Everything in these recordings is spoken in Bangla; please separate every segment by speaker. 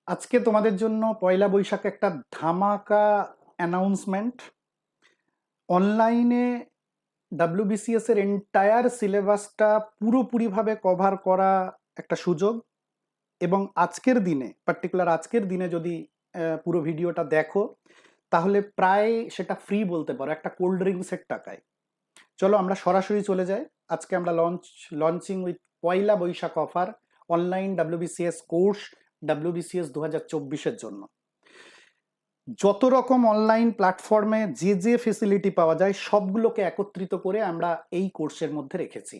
Speaker 1: আজকে তোমাদের জন্য পয়লা বৈশাখে একটা ধামাকা অ্যানাউন্সমেন্ট। অনলাইনে ডাব্লিউবিসিএস এর এন্টায়ার সিলেবাসটা পুরোপুরিভাবে কভার করা একটা সুযোগ। এবং আজকের দিনে, পার্টিকুলার আজকের দিনে যদি পুরো ভিডিওটা দেখো, তাহলে প্রায় সেটা ফ্রি বলতে পারো, একটা কোল্ড ড্রিঙ্কসের টাকায়। চলো আমরা সরাসরি চলে যাই। আজকে আমরা launching with Poila Baisakh offer online WBCS course, WBCS 2024-এর জন্য। যত রকম অনলাইন প্ল্যাটফর্মে যে যে ফেসিলিটি পাওয়া যায় সবগুলোকে একত্রিত করে আমরা এই কোর্সের মধ্যে রেখেছি।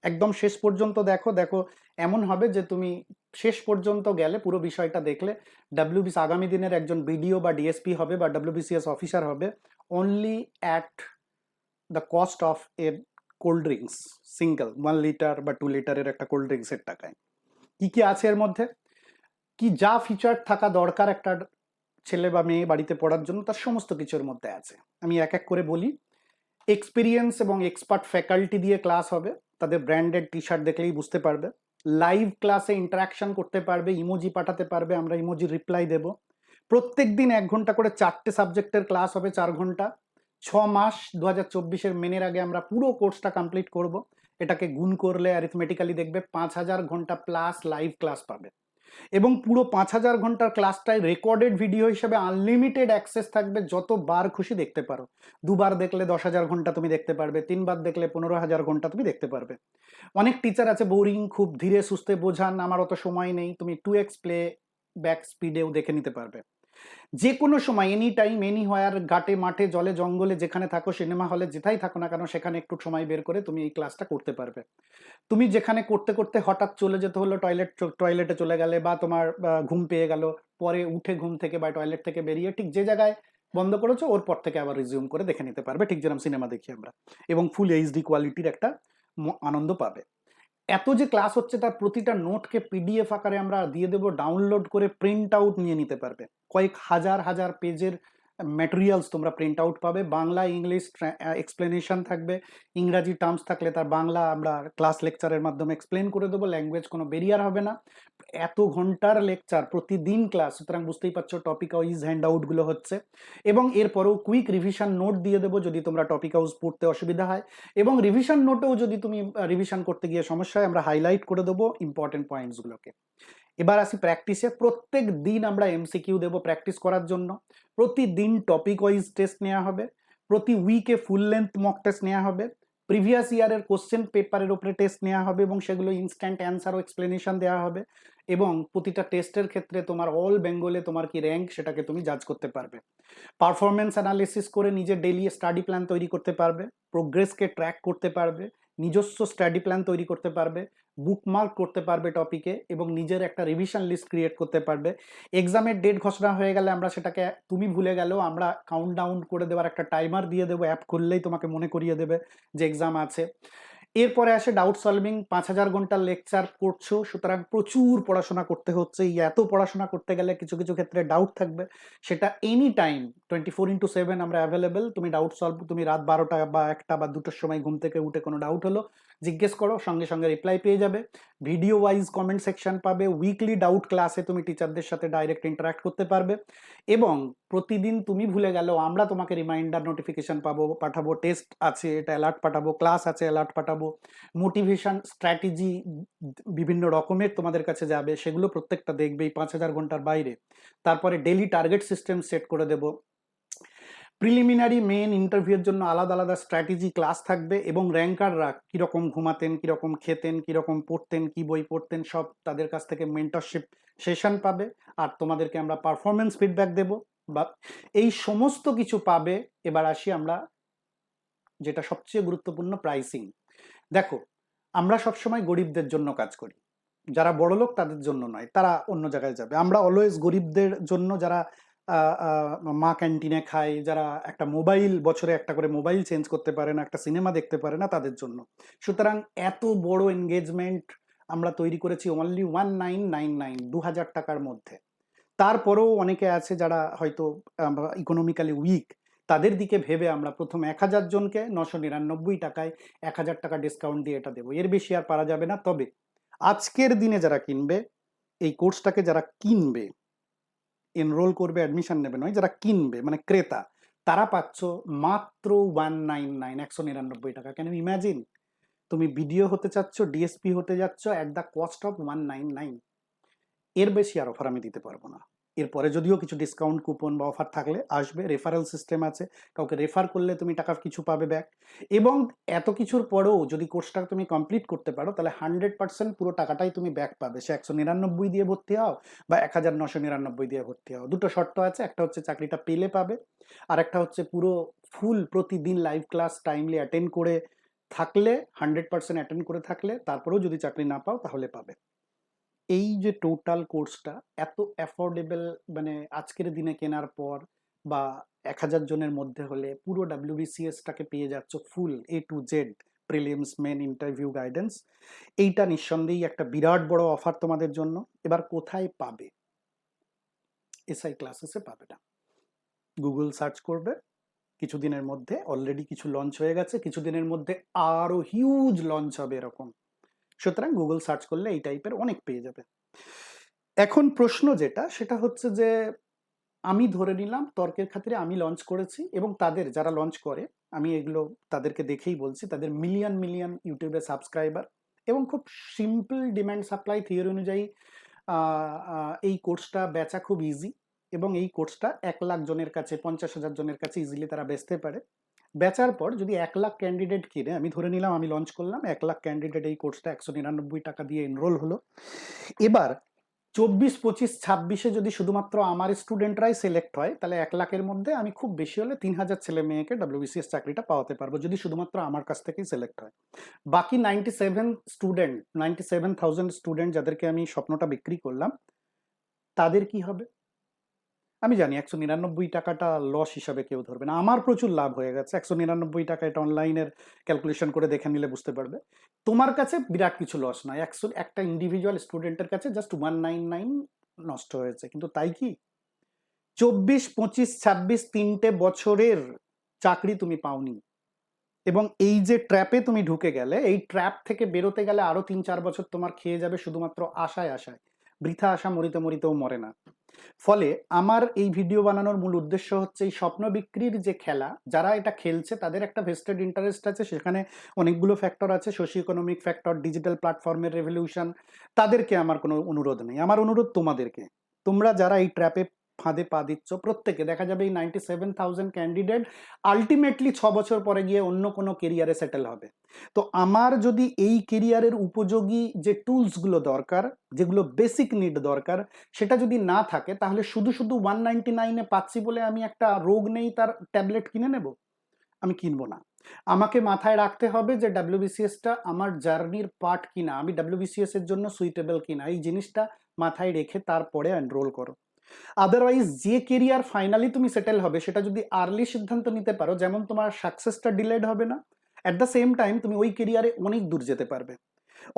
Speaker 1: একদম শেষ পর্যন্ত দেখো দেখো, এমন হবে যে তুমি শেষ পর্যন্ত গেলে পুরো বিষয়টা দেখলে ডাব্লিউবিসি আগামী দিনের একজন বিডিও বা ডিএসপি হবে বা ডাব্লিউবিসিএস অফিসার হবে only at the cost of A cold drinks, single 1 litre বা 2 লিটারের একটা কোল্ড ড্রিঙ্কসের টাকায়। কি কি আছে এর মধ্যে, কি যা ফিচার থাকা দরকার একটা ছেলে বা মেয়ে বাড়িতে পড়ার জন্য, তার সমস্ত কিছুর মধ্যে আছে। আমি এক এক করে বলি। এক্সপিরিয়েন্স এবং এক্সপার্ট ফ্যাকাল্টি দিয়ে ক্লাস হবে, তাদের ব্র্যান্ডেড টি শার্ট দেখলেই বুঝতে পারবে। লাইভ ক্লাসে ইন্টারাকশন করতে পারবে, ইমোজি পাঠাতে পারবে, আমরা ইমোজি রিপ্লাই দেব। প্রত্যেক দিন 1 ঘন্টা করে 4টে সাবজেক্টের ক্লাস হবে, 4 ঘন্টা। 6 মাস 2024-এর মেনের আগে আমরা পুরো কোর্সটা কমপ্লিট করব। এটাকে গুণ করলে অ্যারিথমেটিক্যালি দেখবে 5000 ঘন্টা প্লাস লাইভ ক্লাস পাবে। এবং পুরো 5000 ঘন্টার ক্লাসটাই রেকর্ডেড ভিডিও হিসেবে আনলিমিটেড অ্যাক্সেস থাকবে, যতবার খুশি দেখতে পারো। 2বার দেখলে 10,000 ঘন্টা তুমি দেখতে পারবে, 3বার দেখলে 15,000 ঘন্টা তুমি দেখতে পারবে। অনেক টিচার আছে বোরিং, খুব ধীরে সুস্থে বোঝান, আমার অত সময় নেই, তুমি 2x প্লে ব্যাক স্পিডেও দেখে নিতে পারবে। যে কোনো সময়, এনি টাইম, এনি হোয়ার, ঘাটে মাঠে জলে জঙ্গলে যেখানে থাকো, সিনেমা হলে যেটাই থাকো না কেন, সেখানে একটু সময় বের করে তুমি এই ক্লাসটা করতে পারবে। তুমি যেখানে করতে করতে হঠাৎ চলে যেতে হলো, টয়লেটে চলে গেলে, বা তোমার ঘুম পেয়ে গেল, পরে উঠে ঘুম থেকে বা টয়লেট থেকে বেরিয়ে ঠিক যে জায়গায় বন্ধ করেছো ওর পর থেকে আবার রিজিউম করে দেখে নিতে পারবে, ঠিক যেরকম সিনেমা দেখি আমরা। এবং ফুল এইচডি কোয়ালিটির একটা আনন্দ পাবে। এত যে ক্লাস হচ্ছে তার প্রতিটা নোটকে পিডিএফ আকারে আমরা দিয়ে দেবো, ডাউনলোড করে প্রিন্ট আউট নিয়ে নিতে পারবে। কয়েক হাজার হাজার পেজের ম্যাটেরিয়ালস তোমরা প্রিন্ট আউট পাবে, বাংলা ইংলিশ এক্সপ্লেনেশন থাকবে, ইংরাজি টার্মস থাকলে তার বাংলা আমরা ক্লাস লেকচারের মাধ্যমে এক্সপ্লেন করে দেবো, ল্যাঙ্গুয়েজ কোনো বেরিয়ার হবে না। এত ঘন্টার লেকচার, প্রতিদিন ক্লাস, সুতরাং বুঝতেই পারছো টপিক ওয়াইজ হ্যান্ড আউটগুলো হচ্ছে। এবং এরপরেও কুইক রিভিশন নোট দিয়ে দেবো যদি তোমরা টপিক ওয়াইজ পড়তে অসুবিধা হয়। এবং রিভিশন নোটেও যদি তুমি রিভিশন করতে গিয়ে সমস্যা হয়, আমরা হাইলাইট করে দেবো ইম্পর্টেন্ট পয়েন্টসগুলোকে। এবার আসি প্র্যাকটিসে। প্রত্যেক দিন আমরা এমসিকিউ দেবো প্র্যাকটিস করার জন্য। প্রতিদিন টপিক ওয়াইজ টেস্ট নেওয়া হবে। প্রতি উইকে ফুল লেন্থ মক টেস্ট নেওয়া হবে। প্রিভিয়াস ইয়ারের কোশ্চেন পেপারের উপরে টেস্ট নেওয়া হবে এবং সেগুলো ইনস্ট্যান্ট অ্যান্সার ও এক্সপ্লেনেশন দেওয়া হবে। এবং প্রতিটা টেস্টের ক্ষেত্রে তোমার অল বেঙ্গলে তোমার কি র্যাঙ্ক সেটাকে তুমি জাজ করতে পারবে। পারফরমেন্স অ্যানালিসিস করে নিজের ডেইলি স্টাডি প্ল্যান তৈরি করতে পারবে, প্রোগ্রেসকে ট্র্যাক করতে পারবে, নিজস্ব স্টাডি প্ল্যান তৈরি করতে পারবে, বুকমার্ক করতে পারবে টপিকে, এবং নিজের একটা রিভিশন লিস্ট ক্রিয়েট করতে পারবে। এক্সামের ডেট ঘোষণা হয়ে গেলে আমরা সেটাকে, তুমি ভুলে গেলেও আমরা কাউন্টডাউন করে দেওয়ার একটা টাইমার দিয়ে দেবো, অ্যাপ খুললেই তোমাকে মনে করিয়ে দেবে যে এক্সাম আছে। এরপরে আসে ডাউট সলভিং। 5000 ঘন্টার লেকচার করছো, সুতরাং প্রচুর পড়াশোনা করতে হচ্ছে। এই এত পড়াশোনা করতে গেলে কিছু কিছু ক্ষেত্রে ডাউট থাকবে, সেটা এনি টাইম 24x7 আমরা অ্যাভেলেবেল। তুমি ডাউট সলভ, তুমি রাত 12টা বা 1টা বা 2টোর সময় ঘুম থেকে উঠে কোনো ডাউট হলো জিজ্ঞেস করো, সঙ্গে সঙ্গে রিপ্লাই পেয়ে যাবে। ভিডিও ওয়াইজ কমেন্ট সেকশন পাবে, উইকলি ডাউট ক্লাসে তুমি টিচারদের সাথে ডাইরেক্ট ইন্টারাক্ট করতে পারবে। এবং প্রতিদিন তুমি ভুলে গেলেও আমরা তোমাকে রিমাইন্ডার নোটিফিকেশন পাঠাবো, টেস্ট আছে এটা অ্যালার্ট পাঠাবো, ক্লাস আছে অ্যালার্ট পাঠাবো, মোটিভেশন স্ট্র্যাটেজি বিভিন্ন রকমের তোমাদের কাছে যাবে, সেগুলো প্রত্যেকটা দেখবে এই 5000 ঘন্টার বাইরে। তারপরে ডেলি টার্গেট সিস্টেম সেট করে দেব। প্রিলিমিনারি মেন ইন্টারভিউর জন্য আলাদা আলাদা স্ট্র্যাটেজি ক্লাস থাকবে, এবং র্যাঙ্কাররা কিরকম ঘুমাতেন, কিরকম খেতেন, কিরকম পড়তেন, কি বই পড়তেন, সব তাদের কাছ থেকে মেন্টরশিপ সেশন পাবে। আর তোমাদেরকে আমরা পারফরমেন্স ফিডব্যাক দেব, বা এই সমস্ত কিছু পাবে। এবার আসি আমরা যেটা সবচেয়ে গুরুত্বপূর্ণ, প্রাইসিং। দেখো, আমরা সবসময় গরিবদের জন্য কাজ করি, যারা বড়লোক তাদের জন্য নয়, তারা অন্য জায়গায় যাবে। আমরা অলওয়েজ গরিবদের জন্য, যারা মা ক্যান্টিনে খায়, যারা একটা মোবাইল, বছরে একটা করে মোবাইল চেঞ্জ করতে পারে না, একটা সিনেমা দেখতে পারে না, তাদের জন্য। সুতরাং এত বড় এনগেজমেন্ট আমরা তৈরি করেছি অনলি 1999, 2000 টাকার মধ্যে। তারপরেও অনেকে আছে যারা হয়তো ইকোনমিক্যালি উইক, তাদের দিকে ভেবে আমরা প্রথম 1000 জনকে 999 টাকায় 1000 টাকা ডিসকাউন্ট দিয়ে এটা দেবো। এর বেশি আর পারা যাবে না। তবে আজকের দিনে যারা কিনবে, এই কোর্সটাকে যারা কিনবে, এনরোল করবে, অ্যাডমিশন নেবে নয়, যারা কিনবে মানে ক্রেতা, তারা পাচ্ছ মাত্র 199, 199 টাকা। Can you imagine? তুমি বিডিও হতে চাচ্ছ, ডিএসপি হতে যাচ্ছ অ্যাট দ্য কস্ট অফ 199। এর বেশি আর অফার আমি দিতে পারবো না। এরপরে যদিও কিছু ডিসকাউন্ট কুপন বা অফার থাকলে আসবে, রেফারেল সিস্টেম আছে, কাউকে রেফার করলে তুমি টাকা কিছু পাবে ব্যাক। এবং এত কিছুর পরেও যদি কোর্সটা তুমি কমপ্লিট করতে পারো, তাহলে 100% পুরো টাকাটাই তুমি ব্যাক পাবে, সে 199 দিয়ে ভর্তি হও বা 1999 দিয়ে ভর্তি হও। দুটো শর্ত আছে, একটা হচ্ছে চাকরিটা পেলে পাবে, আর একটা হচ্ছে পুরো ফুল প্রতিদিন লাইভ ক্লাস টাইমলি অ্যাটেন্ড করে থাকলে, 100% অ্যাটেন্ড করে থাকলে, তারপরেও যদি চাকরি না পাও তাহলে পাবে। এই যে টোটাল কোর্সটা এত অ্যাফোর্ডেবল, মানে আজকের দিনে কেনার পর বা 1000 জনের মধ্যে হলে পুরো ডাব্লিউবিসিএসটাকে পেয়ে যাচ্ছ full A to Z, prelims, main, interview, guidance. এইটা নিঃসন্দেহেই একটা বিরাট বড় অফার তোমাদের জন্য। এবার কোথায় পাবে? এসআই ক্লাসেসে পাবে না। গুগল সার্চ করবে, কিছুদিনের মধ্যে অলরেডি কিছু লঞ্চ হয়ে গেছে, কিছুদিনের মধ্যে আরো হিউজ লঞ্চ হবে এরকম। সুতরাং গুগল সার্চ করলে এই টাইপের অনেক পেয়ে যাবে। এখন প্রশ্ন যেটা, সেটা হচ্ছে যে আমি ধরে নিলাম তর্কের খাতিরে আমি লঞ্চ করেছি, এবং তাদের যারা লঞ্চ করে, আমি এগুলো তাদেরকে দেখেই বলছি, তাদের মিলিয়ন মিলিয়ন ইউটিউবে সাবস্ক্রাইবার, এবং খুব সিম্পল ডিমান্ড সাপ্লাই থিওরি অনুযায়ী এই কোর্সটা বেচা খুব ইজি, এবং এই কোর্সটা 1,00,000 জনের কাছে, 50,000 জনের কাছে ইজিলি তারা বেচতে পারে। বেচার পর যদি 1,00,000 ক্যান্ডিডেট কিনে, আমি ধরে নিলাম আমি লঞ্চ করলাম, 1,00,000 ক্যান্ডিডেট এই কোর্সটা 199 টাকা দিয়ে এনরোল হলো। এবার 24, 25, 26-এ যদি শুধুমাত্র আমার স্টুডেন্টরাই সিলেক্ট হয়, তাহলে 1,00,000-এর মধ্যে আমি খুব বেশি হলে 3,000 ছেলে মেয়েকে ডাব্লিউবিসিএস চাকরিটা পাওয়াতে পারবো, যদি শুধুমাত্র আমার কাছ থেকেই সিলেক্ট হয়। বাকি 97,000 স্টুডেন্ট যাদেরকে আমি স্বপ্নটা বিক্রি করলাম, তাদের কি হবে? আমি জানি 199 টাকাটা লস হিসাবে কেউ ধরবে না, আমার প্রচুর লাভ হয়ে গেছে 199 টাকা। এটা অনলাইনের ক্যালকুলেশন করে দেখে নিলে বুঝতে পারবে। তোমার কাছে বিরাট কিছু লস নয়, একটা ইন্ডিভিজুয়াল স্টুডেন্টের কাছে জাস্ট 199 নষ্ট হয়েছে, কিন্তু তাই কি? 24, 25, 26 3টে বছরের চাকরি তুমি পাওনি, এবং এই যে ট্র্যাপে তুমি ঢুকে গেলে, এই ট্র্যাপ থেকে বেরোতে গেলে আরো 3-4 বছর তোমার খেয়ে যাবে শুধুমাত্র আশায় আশায়। বৃথা আশা মরিতে মরিতেও মরে না। ফলে আমার এই ভিডিও বানানোর মূল উদ্দেশ্য হচ্ছে এই স্বপ্ন বিক্রির যে খেলা, যারা এটা খেলছে তাদের একটা ভেস্টেড ইন্টারেস্ট আছে, সেখানে অনেকগুলো ফ্যাক্টর আছে, সোশিও ইকোনমিক ফ্যাক্টর, ডিজিটাল প্ল্যাটফর্মের রেভলিউশন। তাদেরকে আমার কোনো অনুরোধ নেই, আমার অনুরোধ তোমাদেরকে, তোমরা যারা এই ট্র্যাপে ফাঁদে পা দিচ্ছ, প্রত্যেকে দেখা যাবে এই 97,000 ক্যান্ডিডেট আলটিমেটলি 6 বছর পরে গিয়ে অন্য কোনো কেরিয়ারে সেটেল হবে। তো আমার যদি এই কেরিয়ারের উপযোগী যে টুলসগুলো দরকার, যেগুলো বেসিক নিড দরকার, সেটা যদি না থাকে, তাহলে শুধু শুধু 199-এ পাচ্ছি বলে আমি একটা রোগ নেই তার ট্যাবলেট কিনে নেব? আমি কিনবো না। আমাকে মাথায় রাখতে হবে যে ডাব্লিউবিসিএসটা আমার জার্নির পার্ট কিনা, আমি ডাব্লিউবিসিএস এর জন্য সুইটেবল কিনা, এই জিনিসটা মাথায় রেখে তারপরে এনরোল করো। আদারওয়াইজ যে কেরিয়ার ফাইনালি তুমি সেটেল হবে, সেটা যদি আর্লি সিদ্ধান্ত নিতে পারো, যেমন তোমার সাকসেসটা ডিলেড হবে না, অ্যাট দ্য সেম টাইম তুমি ওই কেরিয়ারে অনেক দূর যেতে পারবে।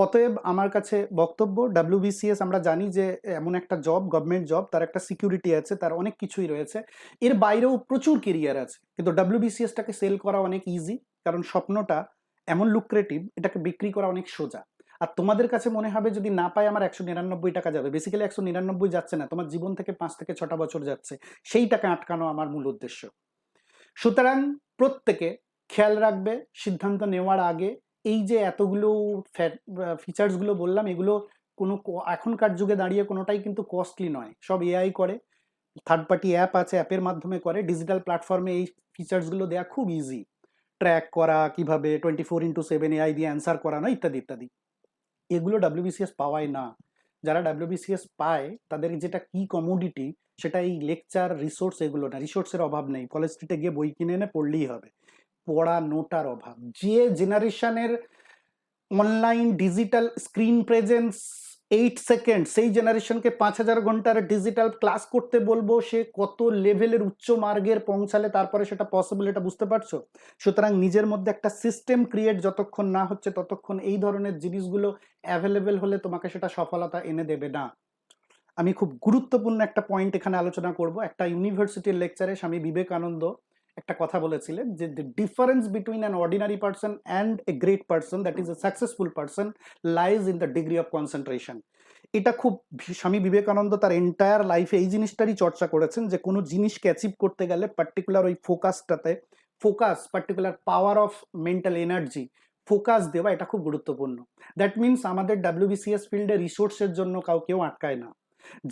Speaker 1: অতএব আমার কাছে বক্তব্য, ডাব্লিউবিসিএস আমরা জানি যে এমন একটা জব, গভর্নমেন্ট জব, তার একটা সিকিউরিটি আছে, তার অনেক কিছুই রয়েছে, এর বাইরেও প্রচুর কেরিয়ার আছে, কিন্তু ডাব্লিউবিসিএসটাকে সেল করা অনেক ইজি, কারণ স্বপ্নটা এমন লুক্রেটিভ, এটাকে বিক্রি করা অনেক সোজা। আর তোমাদের কাছে মনে হবে যদি না পাই আমার 199 টাকা যাবে, বেসিক্যালি 199 যাচ্ছে না, তোমার জীবন থেকে 5 থেকে 6টা বছর যাচ্ছে, সেই টাকা আটকানো আমার মূল উদ্দেশ্য। সুতরাং প্রত্যেকে খেয়াল রাখবে সিদ্ধান্ত নেওয়ার আগে, এই যে এতগুলো ফিচার্সগুলো বললাম, এগুলো কোনো এখনকার যুগে দাঁড়িয়ে কোনোটাই কিন্তু কস্টলি নয়, সব এআই করে, থার্ড পার্টি অ্যাপ আছে, অ্যাপের মাধ্যমে করে, ডিজিটাল প্ল্যাটফর্মে এই ফিচার্সগুলো দেওয়া খুব ইজি, ট্র্যাক করা, কিভাবে 24/7 এআই দিয়ে অ্যান্সার করানো, ইত্যাদি ইত্যাদি। এগুলো ডাব্লিউবিসিএস পাওয়ায় না। যারা ডাব্লিউবিসিএস পায় তাদের যেটা কি কমোডিটি, সেটা এই লেকচার, রিসোর্স, এগুলো না। রিসোর্সের অভাব নেই, কলেজ স্ট্রিটে গিয়ে বই কিনে এনে পড়লেই হবে। পড়ানোটার অভাব। যে জেনারেশনের online digital screen presence 8 second, সেই জেনারেশনকে 5,000 ঘন্টার ডিজিটাল ক্লাস করতে বলবো, সে কত লেভেলের উচ্চ মার্গের পৌঁছালে তারপরে সেটা পসিবল, এটা বুঝতে পারছো? সুতরাং নিজের মধ্যে একটা সিস্টেম ক্রিয়েট যতক্ষণ না হচ্ছে, ততক্ষণ এই ধরনের জিনিসগুলো অ্যাভেলেবেল হলে তোমাকে সেটা সফলতা এনে দেবে না। আমি খুব গুরুত্বপূর্ণ একটা পয়েন্ট এখানে আলোচনা করব। একটা ইউনিভার্সিটির লেকচারে স্বামী বিবেকানন্দ একটা কথা বলেছিলেন যে the difference between an ordinary person and a great person, that is a successful person, lies in the degree of concentration. এটা খুব স্বামী বিবেকানন্দ তার এন্টায়ার লাইফে এই জিনিসটারই চর্চা করেছেন যে কোনো জিনিসকে অ্যাচিভ করতে গেলে পার্টিকুলার ওই ফোকাসটাতে, focus particular power of mental energy, focus দেওয়া এটা খুব গুরুত্বপূর্ণ। দ্যাট মিনস আমাদের ডাব্লিউবিসিএস ফিল্ডে রিসোর্সের জন্য কেউ আটকায় না।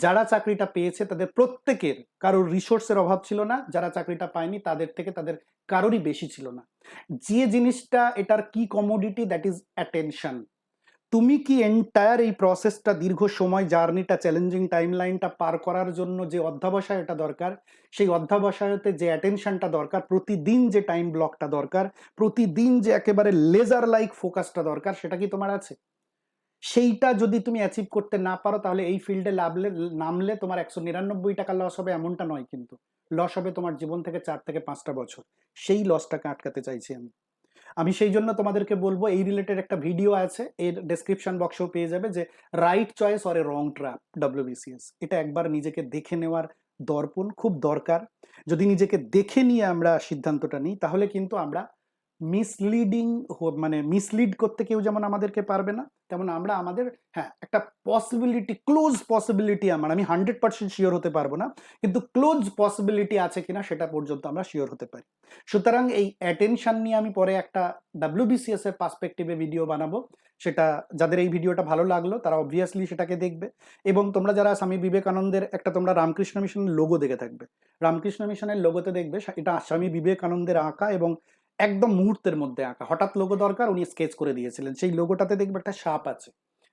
Speaker 1: যারা চাকরিটা পেয়েছে তাদের প্রত্যেকের কারোর রিসোর্সের অভাব ছিল না, যারা চাকরিটা পায়নি তাদের থেকে তাদের কারোরই বেশি ছিল না। যে জিনিসটা এটার কি কমোডিটি, দ্যাট ইজ অ্যাটেনশন। তুমি কি এন্টায়ার এই প্রসেসটা, দীর্ঘ সময় জার্নিটা, চ্যালেঞ্জিং টাইমলাইনটা পার করার জন্য যে অধ্যাবসায়টা দরকার, সেই অধ্যাবসায়তে যে অ্যাটেনশনটা দরকার, প্রতিদিন যে টাইম ব্লকটা দরকার, প্রতিদিন যে একেবারে লেজার লাইক ফোকাসটা দরকার, সেটা কি তোমার আছে? সেইটা যদি তুমি অ্যাচিভ করতে না পারো তাহলে এই ফিল্ডে নামলে তোমার 199 টাকা লস হবে এমনটা নয়, কিন্তু লস হবে তোমার জীবন থেকে 4 থেকে 5টা বছর। সেই লসটাকে আটকাতে চাইছি আমি সেই জন্য তোমাদেরকে বলবো, এই রিলেটেড একটা ভিডিও আছে, এর ডেসক্রিপশন বক্সেও পেয়ে যাবে, যে right choice or a wrong trap WBCS. এটা একবার নিজেকে দেখে নেওয়ার দর্পণ খুব দরকার। যদি নিজেকে দেখে নিয়ে আমরা সিদ্ধান্তটা নিই তাহলে কিন্তু আমরা মিসলিডিং, মানে মিসলিড করতে কেউ যেমন আমাদেরকে পারবে না, তেমন আমরা আমাদের, হ্যাঁ, একটা পসিবিলিটি, ক্লোজ পসিবিলিটি, আমি 100% শিওর হতে পারবো না, কিন্তু ক্লোজ পসিবিলিটি আছে কিনা সেটা পর্যন্ত আমরা শিওর হতে পারি। সুতরাং এই অ্যাটেনশন নিয়ে আমি পরে একটা ডাব্লিউবিসিএস এর পার্সপেক্টিভে ভিডিও বানাবো। সেটা যাদের এই ভিডিওটা ভালো লাগলো তারা অবভিয়াসলি সেটাকে দেখবে। এবং তোমরা যারা স্বামী বিবেকানন্দের একটা, তোমরা রামকৃষ্ণ মিশনের লোগো দেখে থাকবে, রামকৃষ্ণ মিশনের লোগোতে দেখবে এটা স্বামী বিবেকানন্দের আঁকা, এবং একদম মুহূর্তের মধ্যে আঁকা। হঠাৎ লোগো দরকার, উনি স্কেচ করে দিয়েছিলেন। সেই লোগোটাতে দেখবে একটা সাপ আছে,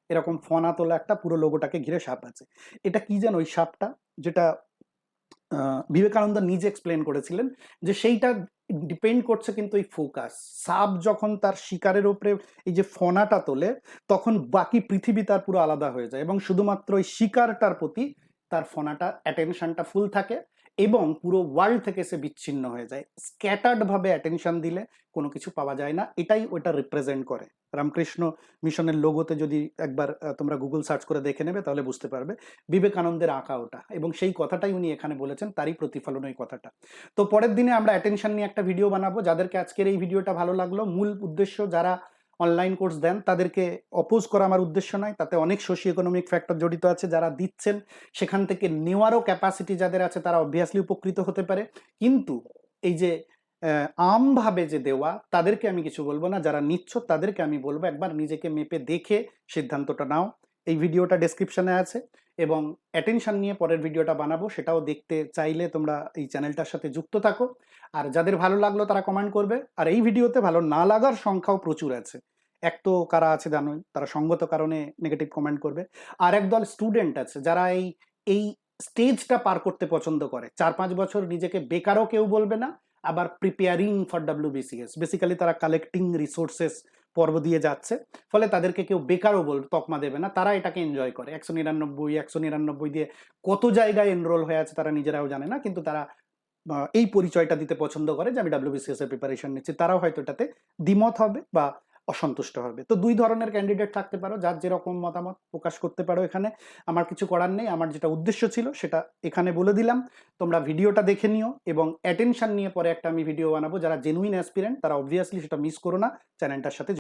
Speaker 1: এরকম ফনা তোলা একটা, পুরো লোগোটাকে ঘিরে সাপ আছে। এটা কি যেন ওই সাপটা, যেটা বিবেকানন্দ নিজে এক্সপ্লেন করেছিলেন, যে সেইটা ডিপেন্ড করছে কিন্তু এই ফোকাস। সাপ যখন তার শিকারের উপরে এই যে ফনাটা তোলে, তখন বাকি পৃথিবী তার পুরো আলাদা হয়ে যায়, এবং শুধুমাত্র ওই শিকারটার প্রতি তার ফনাটা, অ্যাটেনশনটা ফুল থাকে, এবং পুরো ওয়ার্ল্ড থেকে সে বিচ্ছিন্ন হয়ে যায়। স্ক্যাটার্ড ভাবে অ্যাটেনশন দিলে কোনো কিছু পাওয়া যায় না, এটাই ওটা রিপ্রেজেন্ট করে। রামকৃষ্ণ মিশনের লোগোতে যদি একবার তোমরা গুগল সার্চ করে দেখে নেবে তাহলে বুঝতে পারবে বিবেকানন্দের আঁকা ওটা, এবং সেই কথাটাই উনি এখানে বলেছেন, তারই প্রতিফলন এই কথাটা। তো পরের দিনে আমরা অ্যাটেনশন নিয়ে একটা ভিডিও বানাবো। যাদেরকে আজকের এই ভিডিওটা ভালো লাগলো, মূল উদ্দেশ্য যারা অনলাইন কোর্স দেন তাদেরকে অপোজ করা আমার উদ্দেশ্য নয়, তাতে অনেক সোশিও ইকোনমিক ফ্যাক্টর জড়িত আছে। যারা দিচ্ছেন সেখান থেকে নেওয়ারও ক্যাপাসিটি যাদের আছে তারা অবভিয়াসলি উপকৃত হতে পারে, কিন্তু এই যে আমভাবে যে দেওয়া, তাদেরকে আমি কিছু বলবো না। যারা নিচ্ছ তাদেরকে আমি বলবো একবার নিজেকে মেপে দেখে সিদ্ধান্তটা নাও। এই ভিডিওটা ডেসক্রিপশনে আছে, এবং অ্যাটেনশন নিয়ে পরের ভিডিওটা বানাবো, সেটাও দেখতে চাইলে তোমরা এই চ্যানেলটার সাথে যুক্ত থাকো। আর যাদের ভালো লাগলো তারা কমেন্ট করবে, আর এই ভিডিওতে ভালো না লাগার সংখ্যাও প্রচুর আছে। এক তো কারা আছে জানোই, তারা সঙ্গত কারণে নেগেটিভ কমেন্ট করবে। আর একদল স্টুডেন্ট আছে যারা এই এই স্টেজটা পার করতে পছন্দ করে। 4-5 বছর নিজেকে বেকারও কেউ বলবে না, আবার প্রিপেয়ারিং ফর ডাব্লিউবিসিএস, বেসিক্যালি তারা কালেক্টিং রিসোর্সেস পর্ব দিয়ে যাচ্ছে, ফলে তাদেরকে কেউ বেকারও তকমা দেবে না। তারা এটাকে এনজয় করে। 199 দিয়ে কত জায়গায় এনরোল হয়ে আছে তারা নিজেরাও জানে না, কিন্তু তারা এই পরিচয়টা দিতে পছন্দ করে যে আমি ডাব্লিউবিসিএস এর প্রিপারেশন নিচ্ছি। তারাও হয়তো এটাতে দ্বিমত হবে বা অসন্তুষ্ট হবে। তো দুই ধরনের ক্যান্ডিডেট থাকতে পারো, যার যেরকম মতামত প্রকাশ করতে পারো। এখানে আমার কিছু করার নেই, আমার যেটা উদ্দেশ্য ছিল সেটা এখানে বলে দিলাম। তোমরা ভিডিওটা দেখে নিও, এবং অ্যাটেনশন নিয়ে পরে একটা আমি ভিডিও বানাবো। যারা জেনুইন অ্যাসপিরেন্ট তারা অবভিয়াসলি সেটা মিস করো না, চ্যানেলটার সাথে